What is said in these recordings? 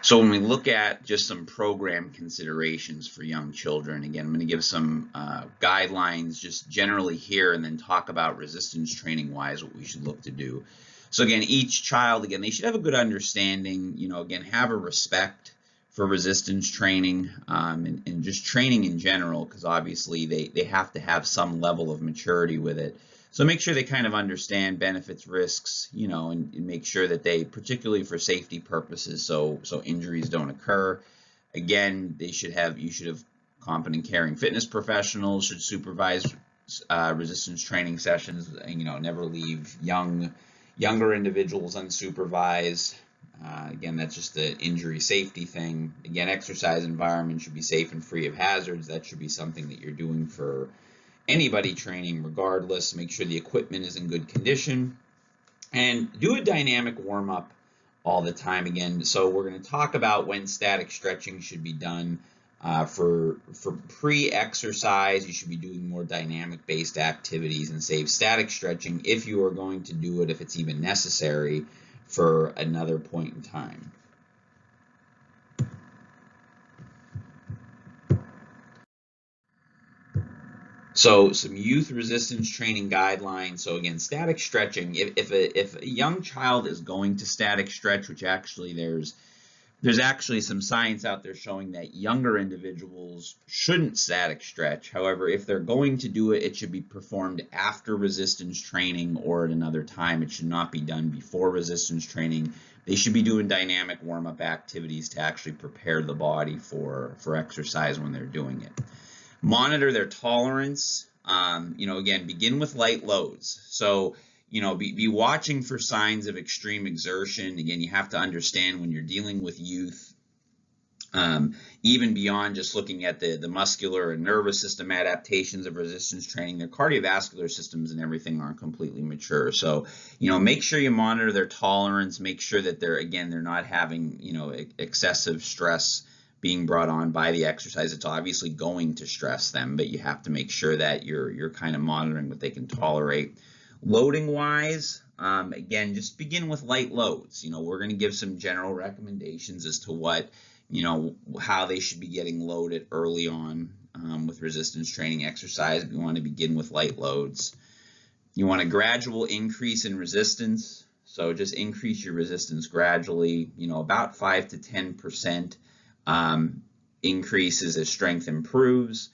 So when we look at just some program considerations for young children, again, I'm going to give some guidelines just generally here and then talk about resistance training wise what we should look to do. So again, each child, again, they should have a good understanding, again, have a respect for resistance training and just training in general, because obviously they have to have some level of maturity with it. So make sure they kind of understand benefits, risks, and make sure that they, particularly for safety purposes, so injuries don't occur. Again, you should have competent caring fitness professionals, should supervise resistance training sessions, never leave younger individuals unsupervised. Again, that's just the injury safety thing. Again, exercise environment should be safe and free of hazards. That should be something that you're doing for anybody training regardless. Make sure the equipment is in good condition and do a dynamic warm-up all the time. Again, so we're going to talk about when static stretching should be done. For pre-exercise, you should be doing more dynamic based activities and save static stretching if you are going to do it, if it's even necessary, for another point in time. So some youth resistance training guidelines. So again, static stretching, if a young child is going to static stretch, which actually there's actually some science out there showing that younger individuals shouldn't static stretch. However, if they're going to do it, it should be performed after resistance training or at another time. It should not be done before resistance training. They should be doing dynamic warm-up activities to actually prepare the body for exercise when they're doing it. Monitor their tolerance. Again, begin with light loads. So, be watching for signs of extreme exertion. Again, you have to understand when you're dealing with youth, even beyond just looking at the muscular and nervous system adaptations of resistance training, their cardiovascular systems and everything aren't completely mature. So, make sure you monitor their tolerance, make sure that they're not having, excessive stress being brought on by the exercise. It's obviously going to stress them, but you have to make sure that you're kind of monitoring what they can tolerate. Loading wise, again, just begin with light loads. We're going to give some general recommendations as to what, how they should be getting loaded early on with resistance training exercise. We want to begin with light loads. You want a gradual increase in resistance. So just increase your resistance gradually, about 5 to 10% increases as strength improves.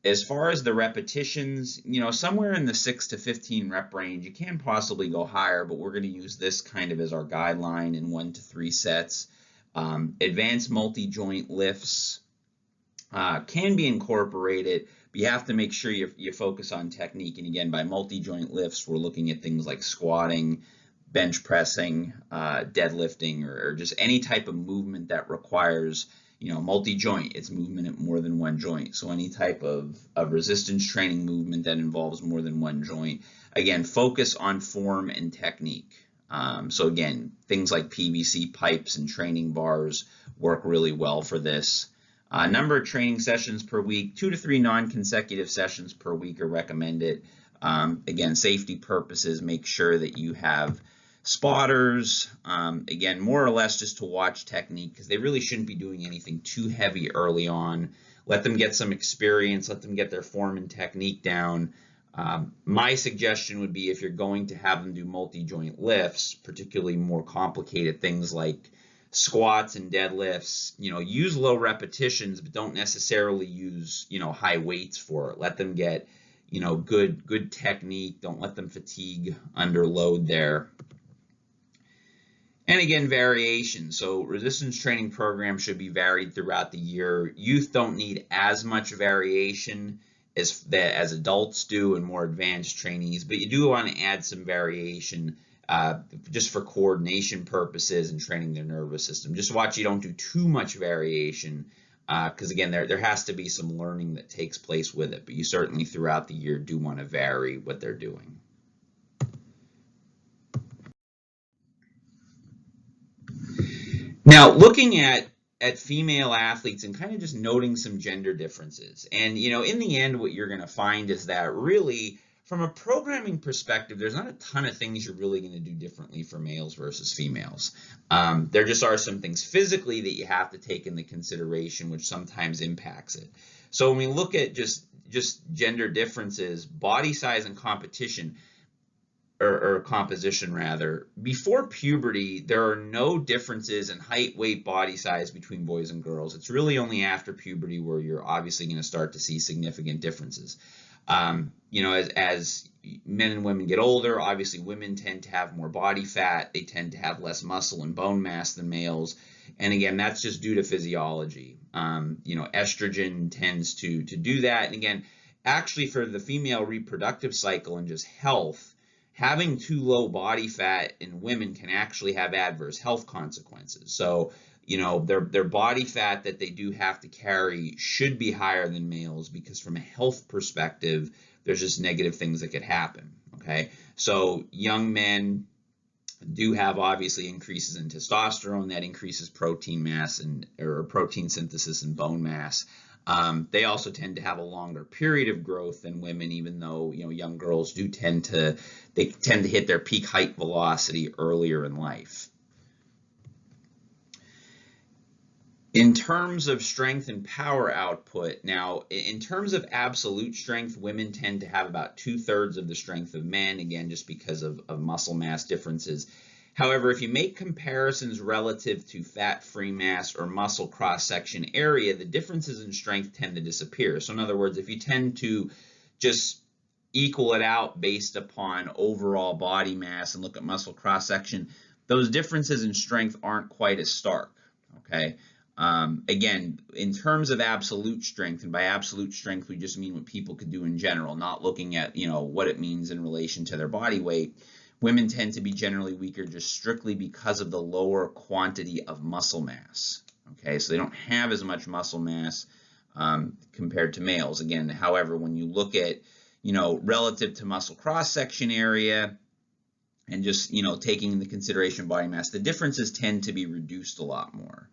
As far as the repetitions, somewhere in the 6 to 15 rep range. You can possibly go higher, but we're going to use this kind of as our guideline in 1 to 3 sets. Advanced multi-joint lifts can be incorporated, but you have to make sure you focus on technique. And again, by multi-joint lifts, we're looking at things like squatting, bench pressing, deadlifting, or just any type of movement that requires multi-joint. It's movement at more than one joint. So any type of resistance training movement that involves more than one joint. Again, focus on form and technique. So again, things like PVC pipes and training bars work really well for this. Number of training sessions per week, 2 to 3 non-consecutive sessions per week are recommended. Again, safety purposes, make sure that you have spotters, again, more or less just to watch technique, because they really shouldn't be doing anything too heavy early on. Let them get some experience, let them get their form and technique down. My suggestion would be, if you're going to have them do multi-joint lifts, particularly more complicated things like squats and deadlifts, use low repetitions, but don't necessarily use, high weights for it. Let them get, good technique. Don't let them fatigue under load there. And again, variation. So resistance training programs should be varied throughout the year. Youth don't need as much variation as adults do and more advanced trainees, but you do want to add some variation just for coordination purposes and training their nervous system. Just watch you don't do too much variation, because again, there has to be some learning that takes place with it, but you certainly throughout the year do want to vary what they're doing. Now, looking at female athletes and kind of just noting some gender differences. And, in the end, what you're going to find is that really From a programming perspective, there's not a ton of things you're really going to do differently for males versus females. There just are some things physically that you have to take into consideration, which sometimes impacts it. So when we look at just gender differences, body size and competition, or composition rather, before puberty, there are no differences in height, weight, body size between boys and girls. It's really only after puberty where you're obviously going to start to see significant differences. You know, as men and women get older, obviously women tend to have more body fat. They tend to have less muscle and bone mass than males. And again, that's just due to physiology. You know, estrogen tends to do that. And again, actually for the female reproductive cycle and just health, having too low body fat in women can actually have adverse health consequences. So, you know, their body fat that they do have to carry should be higher than males, because from a health perspective, there's just negative things that could happen, okay? So young men do have obviously increases in testosterone that increases protein mass or protein synthesis and bone mass. They also tend to have a longer period of growth than women, even though, you know, young girls do tend to hit their peak height velocity earlier in life. In terms of strength and power output, now, in terms of absolute strength, women tend to have about 2/3 of the strength of men, again, just because of muscle mass differences. However, if you make comparisons relative to fat-free mass or muscle cross-section area, the differences in strength tend to disappear. So in other words, if you tend to just equal it out based upon overall body mass and look at muscle cross-section, those differences in strength aren't quite as stark, okay? Again, in terms of absolute strength, and by absolute strength, we just mean what people could do in general, not looking at, you know, what it means in relation to their body weight. Women tend to be generally weaker just strictly because of the lower quantity of muscle mass. Okay, so they don't have as much muscle mass compared to males. Again, however, when you look at, you know, relative to muscle cross-section area and just, you know, taking into consideration body mass, the differences tend to be reduced a lot more.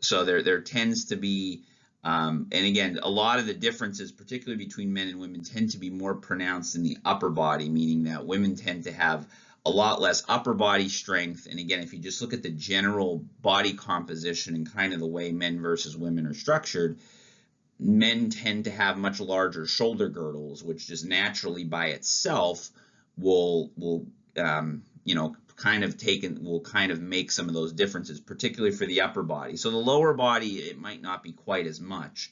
So there tends to be, and again, a lot of the differences, particularly between men and women, tend to be more pronounced in the upper body, meaning that women tend to have a lot less upper body strength. And again, if you just look at the general body composition and kind of the way men versus women are structured, men tend to have much larger shoulder girdles, which just naturally by itself will you know, will kind of make some of those differences, particularly for the upper body. So the lower body, it might not be quite as much.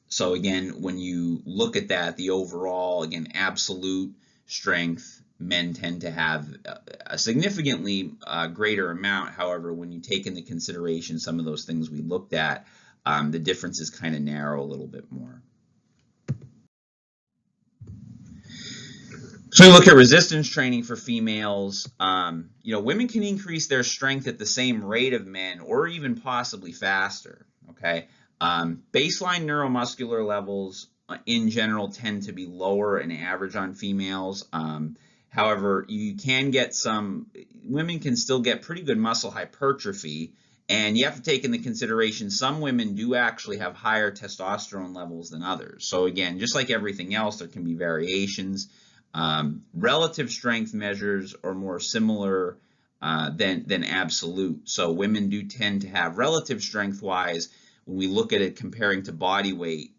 So again, when you look at that, the overall, again, absolute strength, men tend to have a significantly greater amount. However, when you take into consideration some of those things we looked at, the differences kind of narrow a little bit more. So we look at resistance training for females. You know, women can increase their strength at the same rate of men, or even possibly faster. Okay, baseline neuromuscular levels in general tend to be lower in average on females. However, you can get women can still get pretty good muscle hypertrophy, and you have to take into consideration some women do actually have higher testosterone levels than others. So again, just like everything else, there can be variations. Relative strength measures are more similar than absolute. So women do tend to have relative strength-wise, when we look at it comparing to body weight,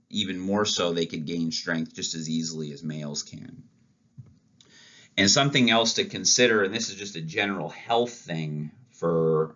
even more so they could gain strength just as easily as males can. And something else to consider, and this is just a general health thing for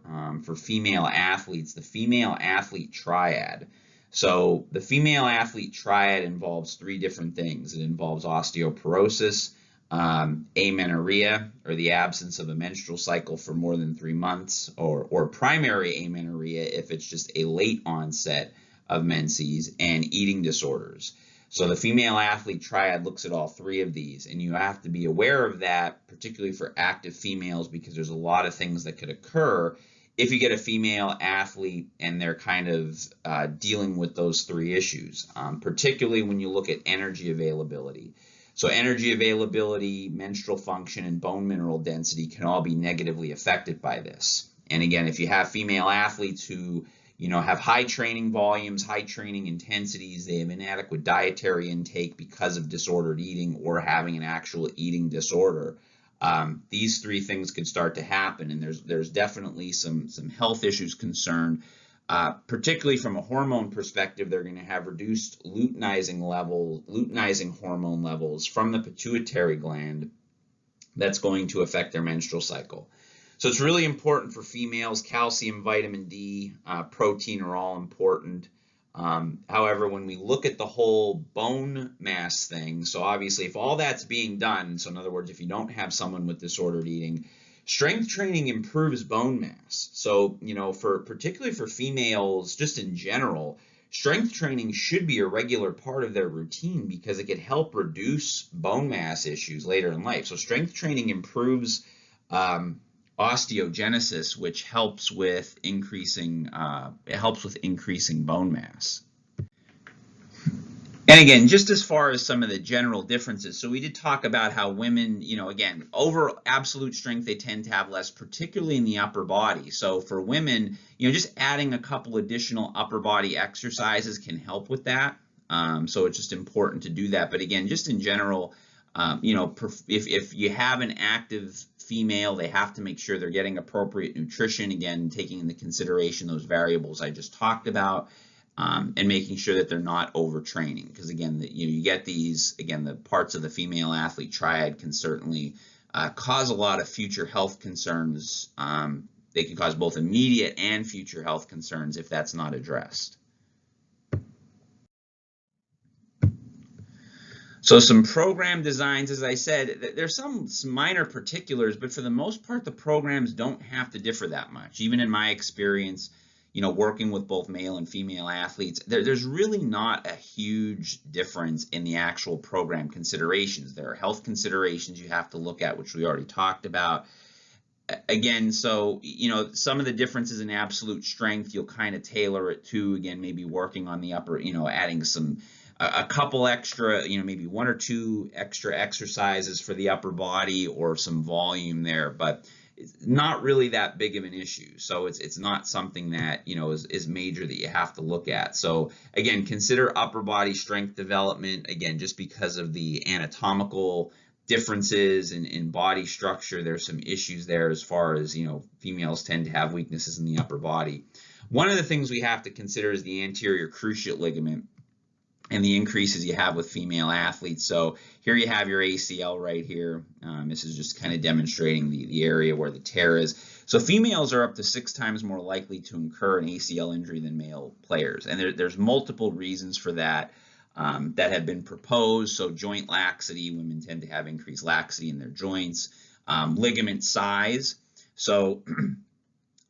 female athletes, the female athlete triad. So the female athlete triad involves 3 different things. It involves osteoporosis, amenorrhea, or the absence of a menstrual cycle for more than 3 months, or primary amenorrhea if it's just a late onset of menses, and eating disorders. So the female athlete triad looks at all 3 of these, and you have to be aware of that, particularly for active females, because there's a lot of things that could occur if you get a female athlete and they're kind of dealing with those 3 issues, particularly when you look at energy availability. So energy availability, menstrual function, and bone mineral density can all be negatively affected by this. And again, if you have female athletes who, have high training volumes, high training intensities. They have inadequate dietary intake because of disordered eating or having an actual eating disorder. These three things could start to happen, and there's definitely some health issues concerned. Particularly from a hormone perspective, they're going to have reduced luteinizing hormone levels from the pituitary gland. That's going to affect their menstrual cycle. So it's really important for females. Calcium, vitamin D, protein are all important. However, when we look at the whole bone mass thing, so obviously if all that's being done, so in other words, if you don't have someone with disordered eating, strength training improves bone mass. So, particularly for females, just in general, strength training should be a regular part of their routine because it could help reduce bone mass issues later in life. So strength training improves osteogenesis, which helps with increasing bone mass. And again, just as far as some of the general differences, so we did talk about how women, again, over absolute strength, they tend to have less, particularly in the upper body. So for women, just adding a couple additional upper body exercises can help with that. So it's just important to do that. But again, just in general, if you have an active female, they have to make sure they're getting appropriate nutrition, again, taking into consideration those variables I just talked about. And making sure that they're not overtraining, because again, you get these, again, the parts of the female athlete triad can certainly cause a lot of future health concerns. They can cause both immediate and future health concerns if that's not addressed. So some program designs, as I said, there's some minor particulars, but for the most part, the programs don't have to differ that much. Even in my experience, working with both male and female athletes, there's really not a huge difference in the actual program considerations. There are health considerations you have to look at, which we already talked about. Again, so, some of the differences in absolute strength, you'll kind of tailor it to, again, maybe working on the upper, adding a couple extra, maybe one or two extra exercises for the upper body or some volume there, but it's not really that big of an issue. So it's not something that is major that you have to look at. So again, consider upper body strength development, again, just because of the anatomical differences in body structure. There's some issues there as far as females tend to have weaknesses in the upper body. One of the things we have to consider is the anterior cruciate ligament and the increases you have with female athletes. So here you have your ACL right here. This is just kind of demonstrating the area where the tear is. So females are up to 6 times more likely to incur an ACL injury than male players. And there's multiple reasons for that that have been proposed. So joint laxity, women tend to have increased laxity in their joints. Ligament size. So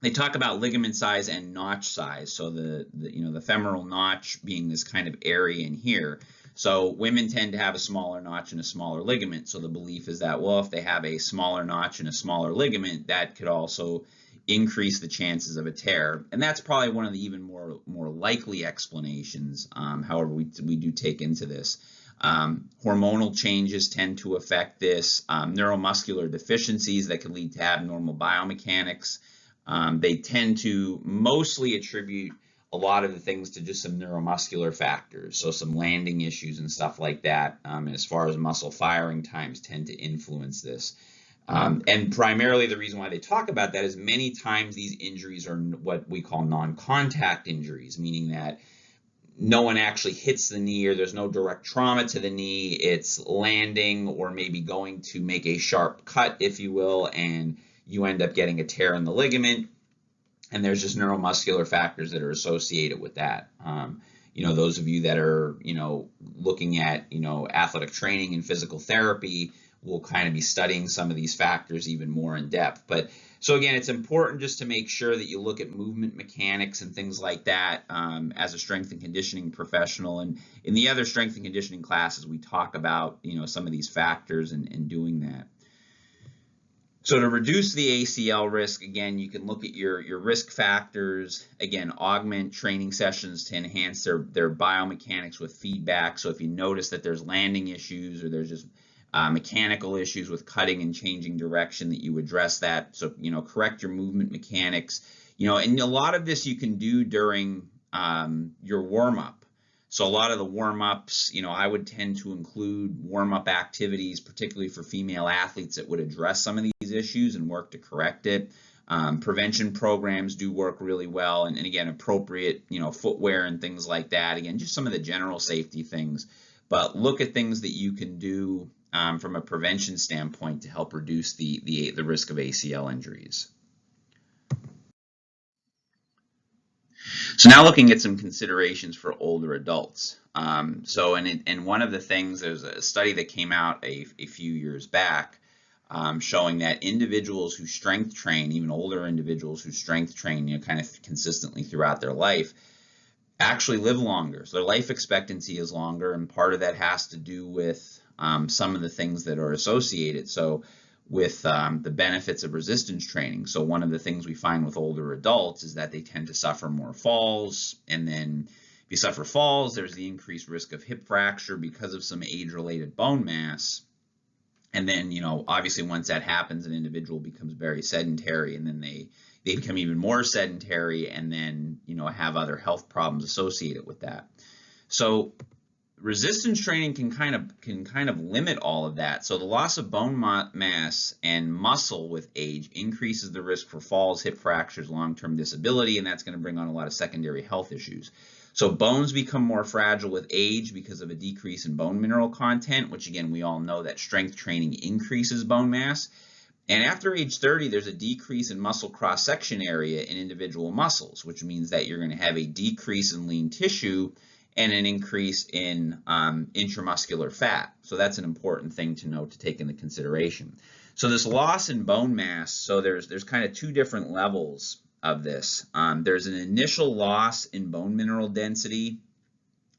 they talk about ligament size and notch size. So the femoral notch being this kind of area in here. So women tend to have a smaller notch and a smaller ligament. So the belief is that, well, if they have a smaller notch and a smaller ligament, that could also increase the chances of a tear. And that's probably one of the even more likely explanations. However, we do take into this. Hormonal changes tend to affect this. Neuromuscular deficiencies that could lead to abnormal biomechanics. They tend to mostly attribute a lot of the things to just some neuromuscular factors, so some landing issues and stuff like that, as far as muscle firing times tend to influence this. And primarily the reason why they talk about that is many times these injuries are what we call non-contact injuries, meaning that no one actually hits the knee or there's no direct trauma to the knee. It's landing or maybe going to make a sharp cut, if you will, and you end up getting a tear in the ligament, and there's just neuromuscular factors that are associated with that. Those of you that are, looking at, athletic training and physical therapy will kind of be studying some of these factors even more in depth. But so again, it's important just to make sure that you look at movement mechanics and things like that as a strength and conditioning professional. And in the other strength and conditioning classes, we talk about, some of these factors and doing that. So to reduce the ACL risk, again, you can look at your risk factors. Again, augment training sessions to enhance their biomechanics with feedback. So if you notice that there's landing issues or there's just mechanical issues with cutting and changing direction, that you address that. So, correct your movement mechanics. And a lot of this you can do during your warm-up. So a lot of the warm-ups, I would tend to include warm-up activities, particularly for female athletes, that would address some of these issues and work to correct it. Prevention programs do work really well, and again, appropriate, footwear and things like that. Again, just some of the general safety things, but look at things that you can do from a prevention standpoint to help reduce the risk of ACL injuries. So now looking at some considerations for older adults. And one of the things, there's a study that came out a few years back showing that individuals who strength train, even older individuals who strength train, kind of consistently throughout their life, actually live longer. So their life expectancy is longer, and part of that has to do with some of the things that are associated. So with the benefits of resistance training. So one of the things we find with older adults is that they tend to suffer more falls, and then if you suffer falls, there's the increased risk of hip fracture because of some age-related bone mass. And then, obviously once that happens, an individual becomes very sedentary, and then they become even more sedentary, and then, have other health problems associated with that. So resistance training can kind of limit all of that. So the loss of bone mass and muscle with age increases the risk for falls, hip fractures, long-term disability, and that's going to bring on a lot of secondary health issues. So bones become more fragile with age because of a decrease in bone mineral content, which again, we all know that strength training increases bone mass. And after age 30, there's a decrease in muscle cross-section area in individual muscles, which means that you're going to have a decrease in lean tissue and an increase in intramuscular fat. So that's an important thing to note, to take into consideration. So this loss in bone mass, so there's kind of two different levels of this. There's an initial loss in bone mineral density,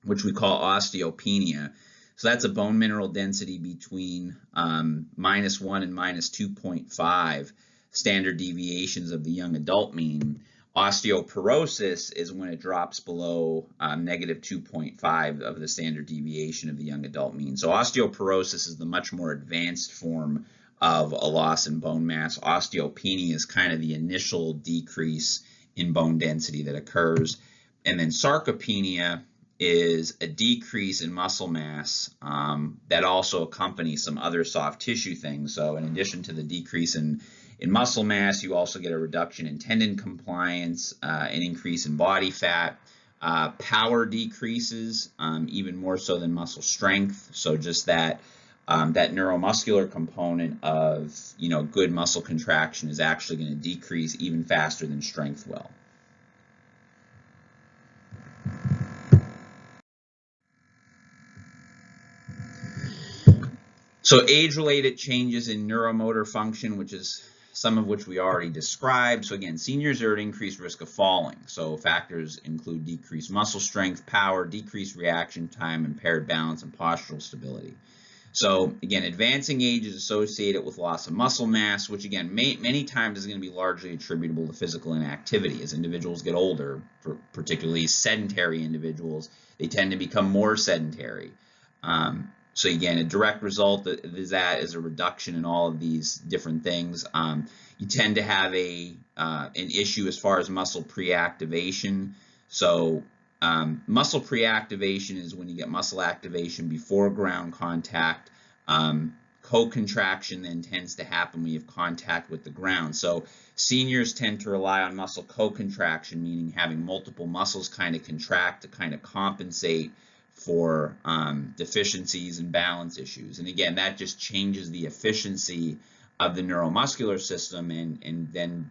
which we call osteopenia. So that's a bone mineral density between -1 and -2.5 standard deviations of the young adult mean. Osteoporosis is when it drops below -2.5 of the standard deviation of the young adult mean. So osteoporosis is the much more advanced form of a loss in bone mass. Osteopenia is kind of the initial decrease in bone density that occurs. And then sarcopenia is a decrease in muscle mass that also accompanies some other soft tissue things. So in addition to the decrease in muscle mass, you also get a reduction in tendon compliance, an increase in body fat. Power decreases, even more so than muscle strength. So just that neuromuscular component of good muscle contraction is actually going to decrease even faster than strength will. So age-related changes in neuromotor function, some of which we already described. So again, seniors are at increased risk of falling. So factors include decreased muscle strength, power, decreased reaction time, impaired balance, and postural stability. So again, advancing age is associated with loss of muscle mass, which again, many times is going to be largely attributable to physical inactivity. As individuals get older, particularly sedentary individuals, they tend to become more sedentary. So again, a direct result is a reduction in all of these different things. You tend to have an issue as far as muscle preactivation. So muscle preactivation is when you get muscle activation before ground contact. Co-contraction then tends to happen when you have contact with the ground. So seniors tend to rely on muscle co-contraction, meaning having multiple muscles kind of contract to kind of compensate for deficiencies and balance issues. And again, that just changes the efficiency of the neuromuscular system, and then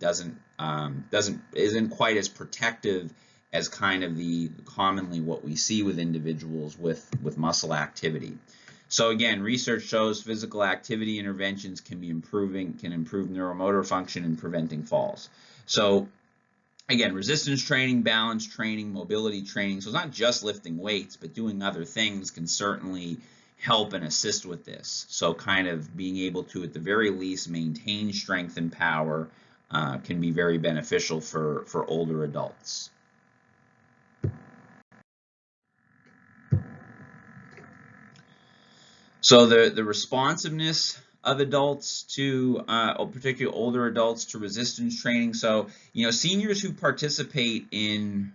isn't quite as protective as kind of the commonly what we see with individuals with muscle activity. So again, research shows physical activity interventions can improve neuromotor function and preventing falls. So again, resistance training, balance training, mobility training. So it's not just lifting weights, but doing other things can certainly help and assist with this. So kind of being able to, at the very least, maintain strength and power can be very beneficial for older adults. So the responsiveness of adults to, particularly older adults, to resistance training. So, seniors who participate in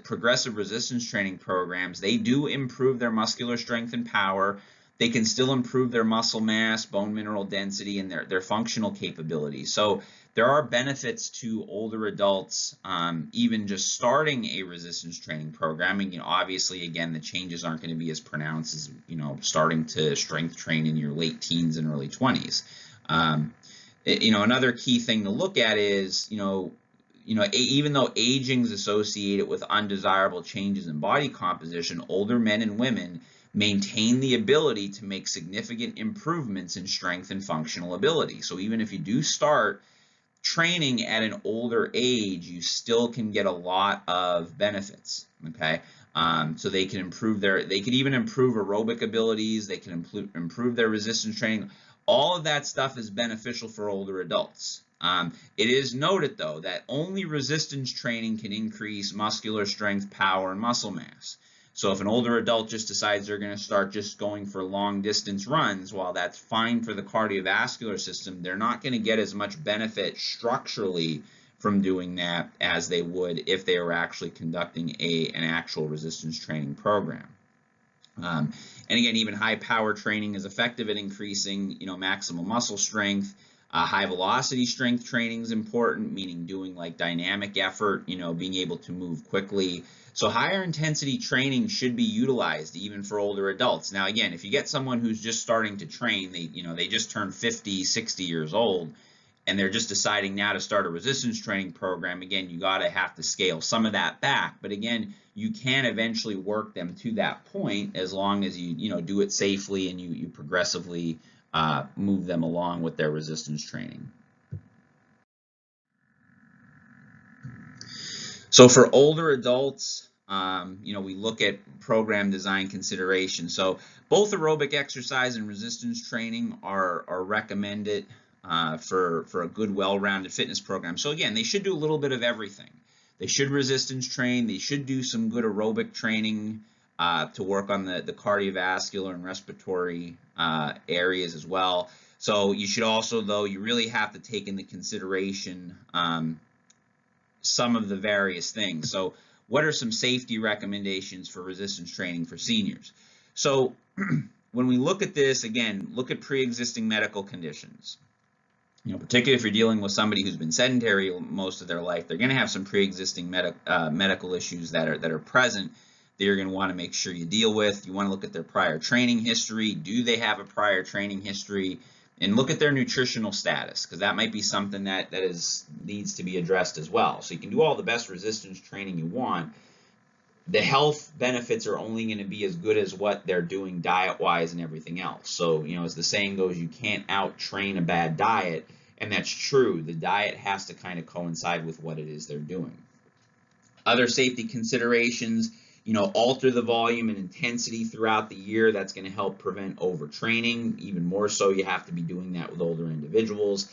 progressive resistance training programs, they do improve their muscular strength and power. They can still improve their muscle mass, bone mineral density, and their functional capabilities. So there are benefits to older adults, even just starting a resistance training program. And obviously, again, the changes aren't going to be as pronounced as starting to strength train in your late teens and early 20s. Another key thing to look at is even though aging is associated with undesirable changes in body composition, older men and women maintain the ability to make significant improvements in strength and functional ability. So even if you do start training at an older age, you still can get a lot of benefits. Okay, so they can even improve aerobic abilities. They can improve their resistance training. All of that stuff is beneficial for older adults. It is noted, though, that only resistance training can increase muscular strength, power, and muscle mass. So if an older adult just decides they're going to start just going for long distance runs, while that's fine for the cardiovascular system, they're not going to get as much benefit structurally from doing that as they would if they were actually conducting an actual resistance training program. And again, even high power training is effective at increasing, maximal muscle strength. High velocity strength training is important, meaning doing like dynamic effort, being able to move quickly. So higher intensity training should be utilized even for older adults. Now, again, if you get someone who's just starting to train, they just turned 50, 60 years old, and they're just deciding now to start a resistance training program, again, you have to scale some of that back. But again, you can eventually work them to that point as long as you do it safely and you progressively move them along with their resistance training. So for older adults, we look at program design considerations. So both aerobic exercise and resistance training are recommended for a good, well-rounded fitness program. So again, they should do a little bit of everything. They should resistance train. They should do some good aerobic training to work on the cardiovascular and respiratory areas as well. So you should also, though, you really have to take into consideration some of the various things. So what are some safety recommendations for resistance training for seniors? So when we look at this, again, look at pre-existing medical conditions. Particularly if you're dealing with somebody who's been sedentary most of their life, they're going to have some pre-existing medical issues that are present that you're going to want to make sure you deal with. You want to look at their prior training history. Do they have a prior training history? And look at their nutritional status, because that might be something that needs to be addressed as well. So you can do all the best resistance training you want. The health benefits are only going to be as good as what they're doing diet-wise and everything else. So, as the saying goes, you can't out-train a bad diet, and that's true. The diet has to kind of coincide with what it is they're doing. Other safety considerations, alter the volume and intensity throughout the year. That's going to help prevent overtraining. Even more so, you have to be doing that with older individuals.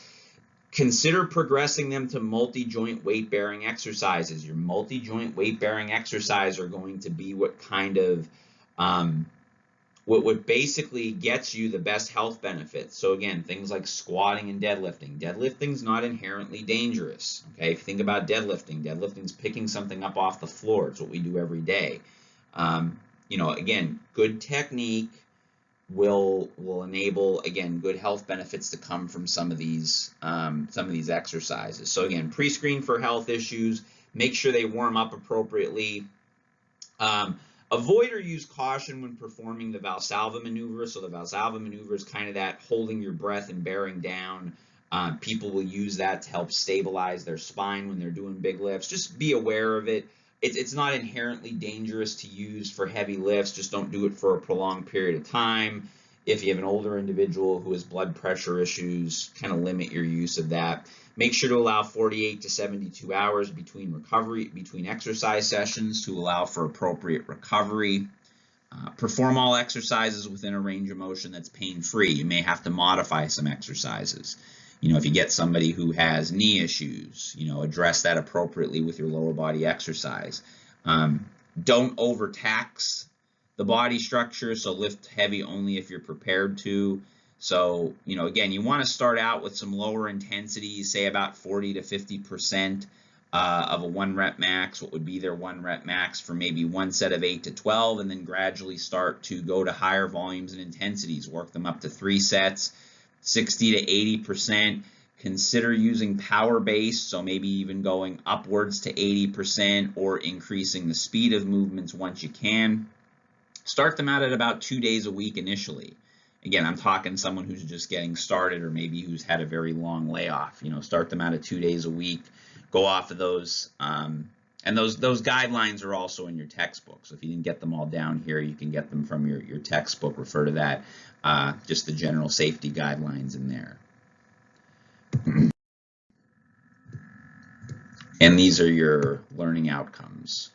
Consider progressing them to multi-joint weight-bearing exercises. Your multi-joint weight-bearing exercise are going to be what kind of what basically gets you the best health benefits. So again, things like squatting and deadlifting. Deadlifting's not inherently dangerous. Okay, if you think about deadlifting's picking something up off the floor. It's what we do every day. Again, good technique will enable, again, good health benefits to come from some of these exercises. So again, pre-screen for health issues. Make sure they warm up appropriately. Avoid or use caution when performing the Valsalva maneuver. So the Valsalva maneuver is kind of that holding your breath and bearing down. People will use that to help stabilize their spine when they're doing big lifts. Just be aware of it. It's not inherently dangerous to use for heavy lifts. Just don't do it for a prolonged period of time. If you have an older individual who has blood pressure issues, kind of limit your use of that. Make sure to allow 48 to 72 hours between exercise sessions to allow for appropriate recovery. Perform all exercises within a range of motion that's pain-free. You may have to modify some exercises. If you get somebody who has knee issues, address that appropriately with your lower body exercise. Don't overtax the body structure, so lift heavy only if you're prepared to. So, again, you want to start out with some lower intensities, say about 40 to 50% of a 1 rep max, what would be their 1 rep max for maybe one set of 8 to 12, and then gradually start to go to higher volumes and intensities, work them up to 3 sets, 60 to 80%. Consider using power base, so maybe even going upwards to 80% or increasing the speed of movements once you can. Start them out at about 2 days a week initially. Again, I'm talking someone who's just getting started or maybe who's had a very long layoff. Start them out at 2 days a week. Go off of those. And those guidelines are also in your textbook. So if you didn't get them all down here, you can get them from your textbook. Refer to that. Just the general safety guidelines in there. And these are your learning outcomes.